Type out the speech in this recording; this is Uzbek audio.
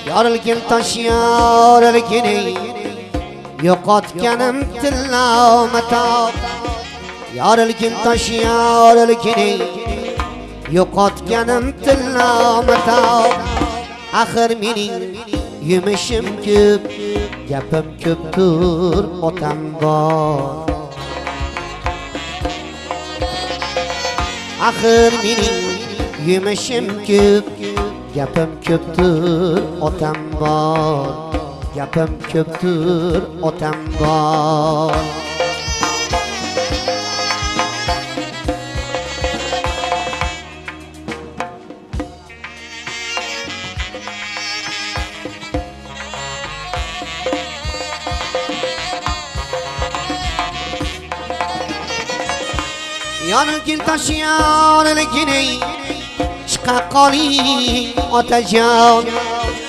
Yorilgin tosh yorilgini yo'qotganim tilla matob. Yorilgin tosh yorilgini yo'qotganim tilla matob. Axir mening yumishim ko'p, gapim ko'pdir, otam bor. Axir mening yumishim ko'p, gapim ko'pdir, otam bor. Gapim ko'pdir, otam bor. Yorilgin tosh yorilgini chiqa qoling otajon.